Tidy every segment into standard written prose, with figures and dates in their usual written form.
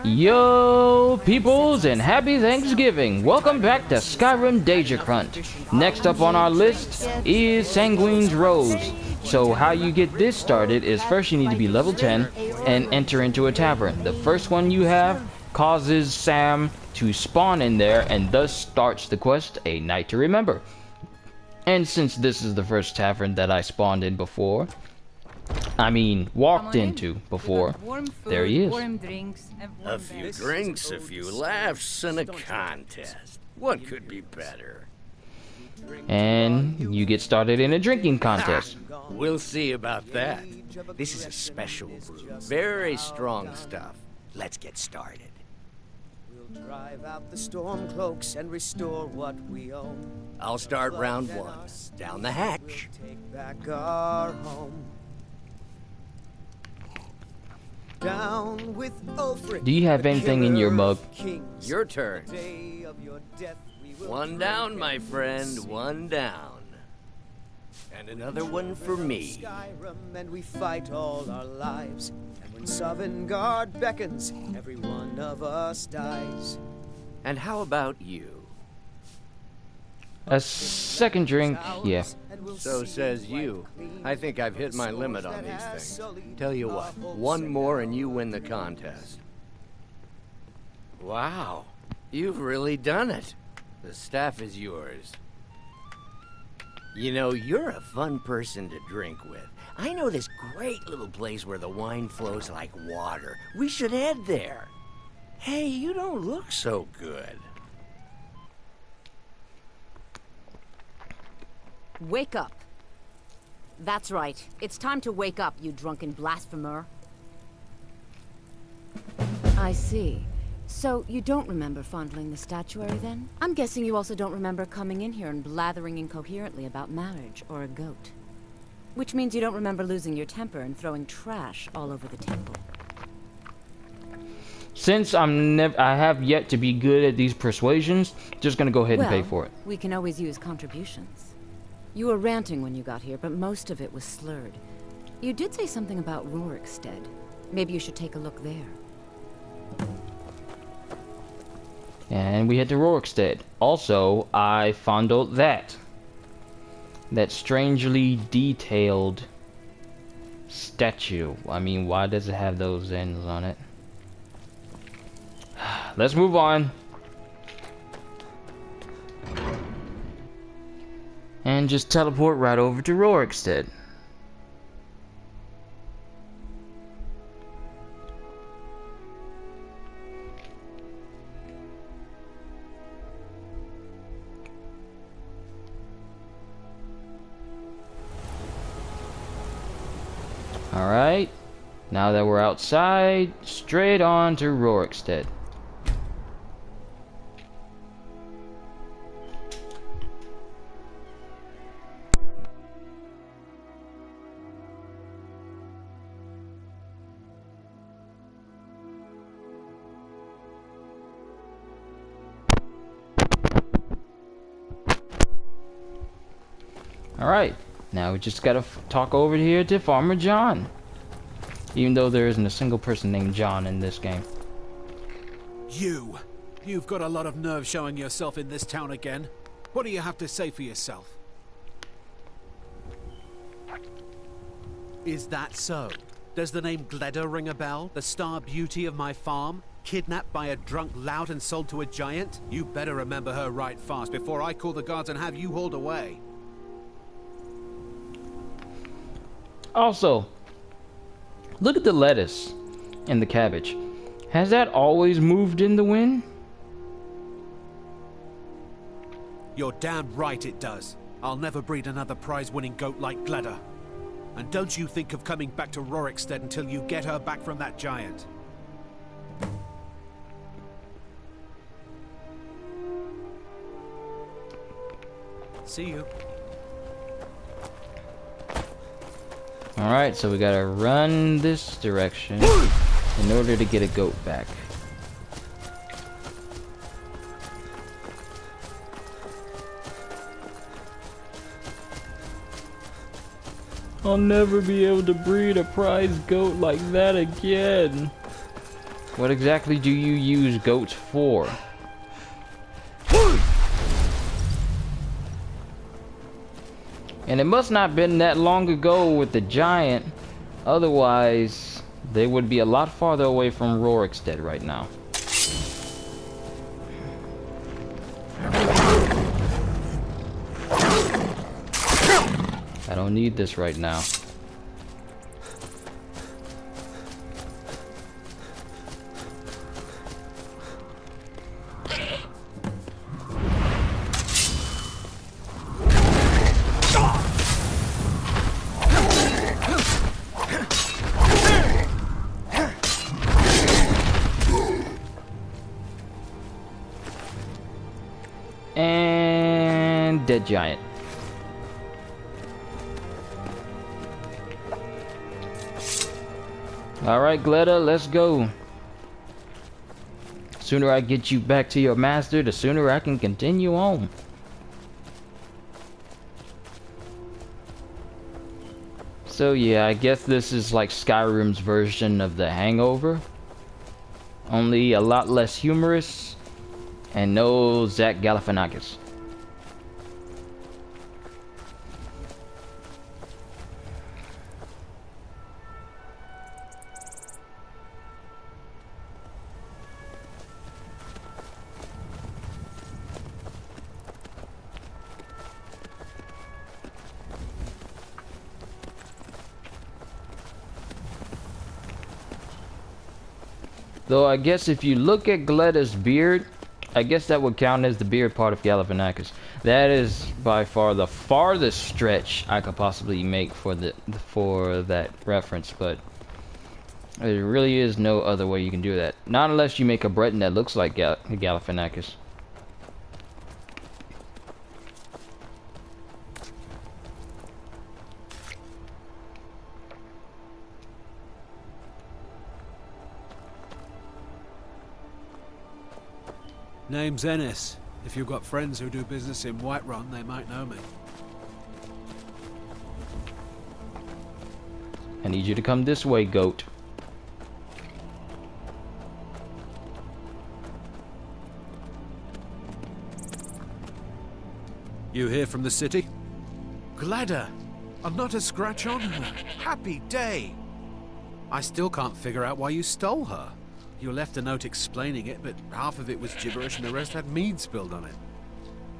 Yo, peoples, and happy Thanksgiving! Welcome back to Skyrim Daedric Hunt. Next up on our list is Sanguine's Rose. So how you get this started is first you need to be level 10 and enter into a tavern. The first one you have causes Sam to spawn in there and thus starts the quest, A Night to Remember. And since this is the first tavern that I spawned in before, walked into before, there he is. A few drinks, a few laughs, and a contest. What could be better? And you get started in a drinking contest. We'll see about that. This is a special brew. Very strong stuff. Let's get started. We'll drive out the storm cloaks and restore what we own. I'll start round one. Down the hatch. We'll take back our home. Down with Ulfric, Do you have anything in your mug? Your turn. One down, my friend. One down. And another one for me. Skyrim, and we fight all our lives. And when Sovngarde beckons, every one of us dies. And how about you? A second drink, yeah. So says you. I think I've hit my limit on these things. Tell you what, one more and you win the contest. Wow, you've really done it. The staff is yours. You know, you're a fun person to drink with. I know this great little place where the wine flows like water. We should head there. Hey, you don't look so good. Wake up. That's right. It's time to wake up, you drunken blasphemer. I see. So, you don't remember fondling the statuary, then? I'm guessing you also don't remember coming in here and blathering incoherently about marriage or a goat. Which means you don't remember losing your temper and throwing trash all over the temple. Since I have yet to be good at these persuasions, just gonna go ahead and pay for it. We can always use contributions. You were ranting when you got here, but most of it was slurred. You did say something about Rorikstead. Maybe you should take a look there. And we head to Rorikstead. Also, I fondled that. That strangely detailed statue. I mean, why does it have those ends on it? Let's move on. And just teleport right over to Rorikstead. Alright, now that we're outside, straight on to Rorikstead. Alright, now we just gotta talk over here to Farmer John. Even though there isn't a single person named John in this game. You've got a lot of nerve showing yourself in this town again. What do you have to say for yourself? Is that so? Does the name Gleda ring a bell? The star beauty of my farm? Kidnapped by a drunk lout and sold to a giant? You better remember her right fast before I call the guards and have you hauled away. Also, look at the lettuce and the cabbage. Has that always moved in the wind? You're damn right it does. I'll never breed another prize-winning goat like Gleda. And don't you think of coming back to Rorikstead until you get her back from that giant. See you. Alright, so we gotta run this direction in order to get a goat back. I'll never be able to breed a prize goat like that again. What exactly do you use goats for? And it must not have been that long ago with the giant. Otherwise, they would be a lot farther away from Rorikstead right now. I don't need this right now. And dead giant. Alright, Gleda, let's go. Sooner I get you back to your master, the sooner I can continue on. So yeah, I guess this is like Skyrim's version of The Hangover. Only a lot less humorous. And no Zach Galifianakis. Though I guess if you look at Gleda's beard, I guess that would count as the beard part of Galifianakis. That is by far the farthest stretch I could possibly make for that reference, but there really is no other way you can do that. Not unless you make a Breton that looks like Galifianakis. Name's Ennis. If you've got friends who do business in Whiterun, they might know me. I need you to come this way, goat. You here from the city? Gleda! I'm not a scratch on her. Happy day! I still can't figure out why you stole her. You left a note explaining it, but half of it was gibberish and the rest had mead spilled on it.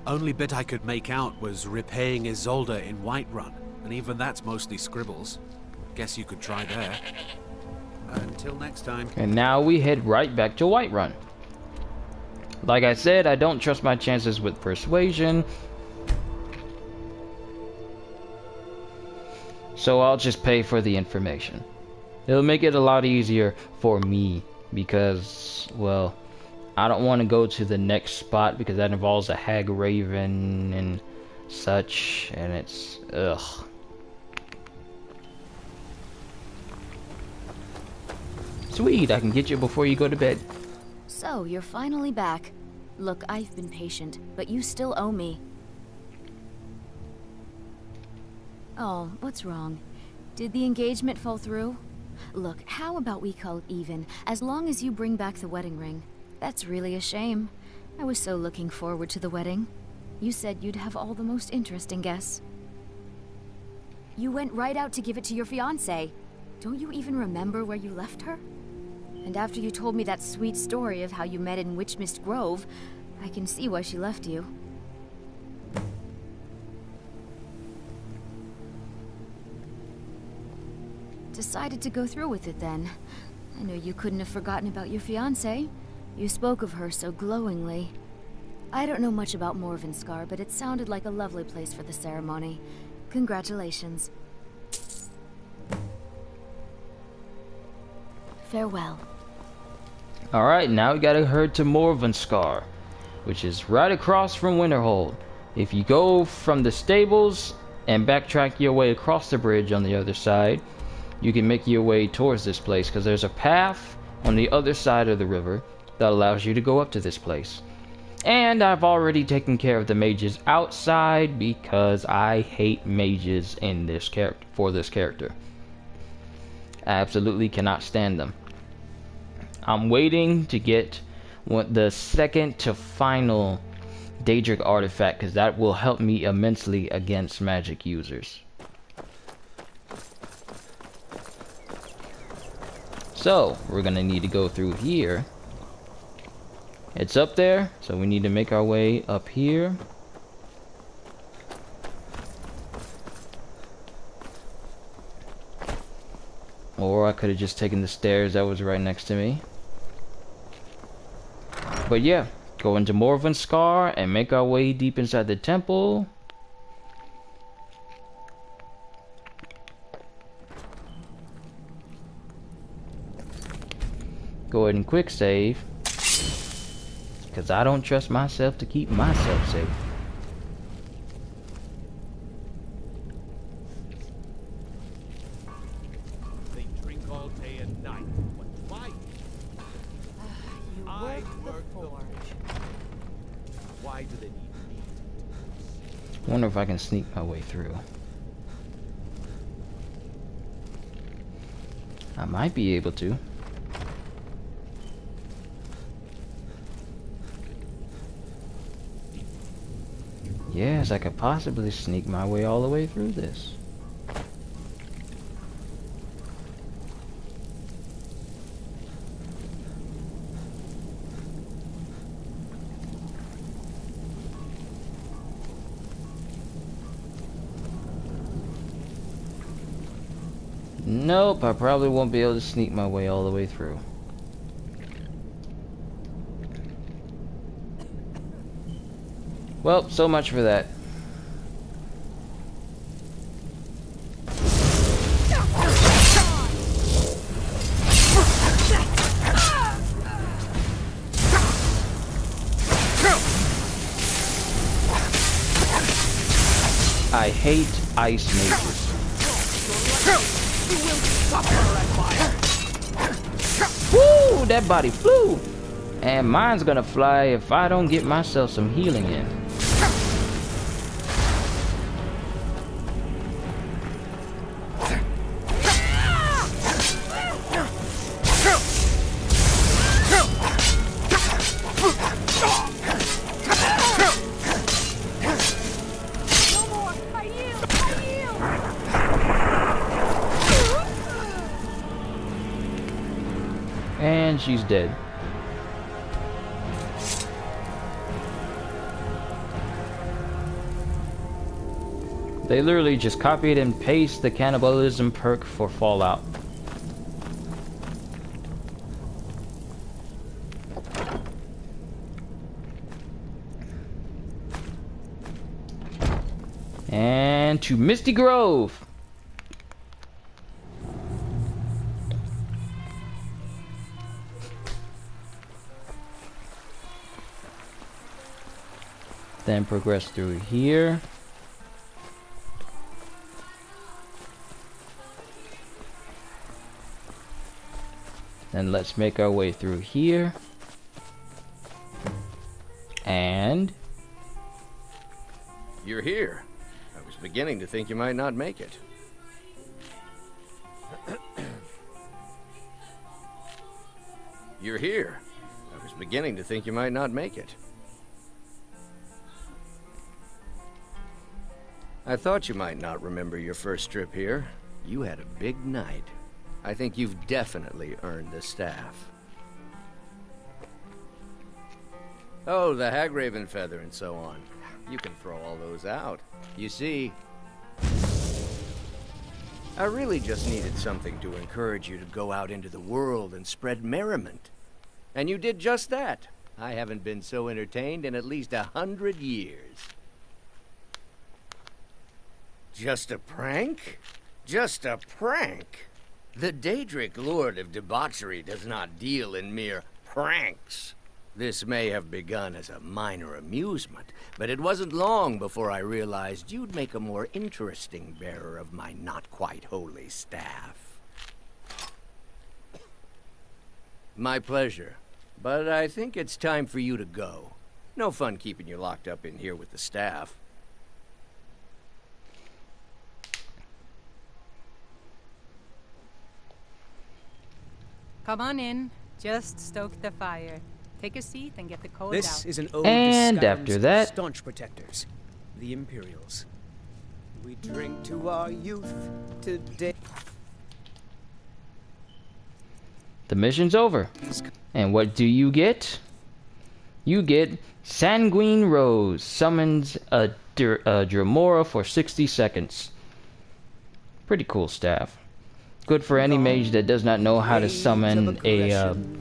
Only bit I could make out was repaying Isolde in Whiterun, and even that's mostly scribbles. Guess you could try there. Until next time. And now we head right back to Whiterun. Like I said, I don't trust my chances with persuasion. So I'll just pay for the information. It'll make it a lot easier for me. Because, well, I don't want to go to the next spot because that involves a hag raven and such, and it's ugh. Sweet, I can get you before you go to bed. So, you're finally back. Look, I've been patient, but you still owe me. Oh, what's wrong? Did the engagement fall through? Look, how about we call it even, as long as you bring back the wedding ring? That's really a shame. I was so looking forward to the wedding. You said you'd have all the most interesting guests. You went right out to give it to your fiancée. Don't you even remember where you left her? And after you told me that sweet story of how you met in Witchmist Grove, I can see why she left you. Decided to go through with it then. I know you couldn't have forgotten about your fiancée. You spoke of her so glowingly. I don't know much about Morvenskar, but it sounded like a lovely place for the ceremony. Congratulations. Farewell. Alright, now we gotta head to Morvenskar, which is right across from Winterhold. If you go from the stables and backtrack your way across the bridge on the other side, you can make your way towards this place because there's a path on the other side of the river that allows you to go up to this place. And I've already taken care of the mages outside because I hate mages in this character I absolutely cannot stand them. I'm waiting to get the second to final Daedric artifact, because that will help me immensely against magic users. So, we're gonna need to go through here. It's up there, so we need to make our way up here. Or I could have just taken the stairs that was right next to me. But yeah, go into Morven's Scar and make our way deep inside the temple. Go ahead and quick save, because I don't trust myself to keep myself safe. They drink all day and night. But why? I work the forge. Why do they need me? I wonder if I can sneak my way through. I might be able to. Yes, I could possibly sneak my way all the way through this. Nope, I probably won't be able to sneak my way all the way through. Well, so much for that. I hate ice mages. Woo! That body flew! And mine's gonna fly if I don't get myself some healing in. And she's dead. They literally just copied and pasted the cannibalism perk for Fallout. And to Misty Grove. Then progress through here. Then let's make our way through here. And You're here. I was beginning to think you might not make it. You're here. I was beginning to think you might not make it. I thought you might not remember your first trip here. You had a big night. I think you've definitely earned the staff. Oh, the Hagraven feather and so on. You can throw all those out. You see, I really just needed something to encourage you to go out into the world and spread merriment. And you did just that. I haven't been so entertained in at least 100 years. Just a prank? Just a prank? The Daedric Lord of Debauchery does not deal in mere pranks. This may have begun as a minor amusement, but it wasn't long before I realized you'd make a more interesting bearer of my not-quite-holy staff. My pleasure, but I think it's time for you to go. No fun keeping you locked up in here with the staff. Come on in. Just stoke the fire. Take a seat and get the cold This out. is an ode And to after Skyrim's that- staunch protectors, the Imperials. We drink to our youth today. The mission's over. And what do you get? You get Sanguine Rose. Summons a Dremora for 60 seconds. Pretty cool staff. Good for any mage that does not know how to summon a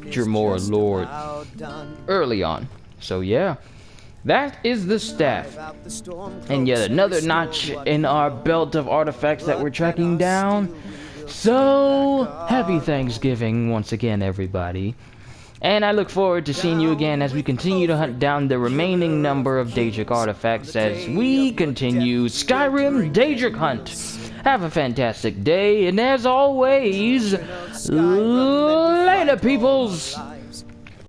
Dremora Lord early on. So yeah, that is the staff. And yet another notch in our belt of artifacts that we're tracking down. So, happy Thanksgiving once again, everybody. And I look forward to seeing you again as we continue to hunt down the remaining number of Daedric artifacts as we continue Skyrim Daedric Hunt. Have a fantastic day, and as always, later, peoples!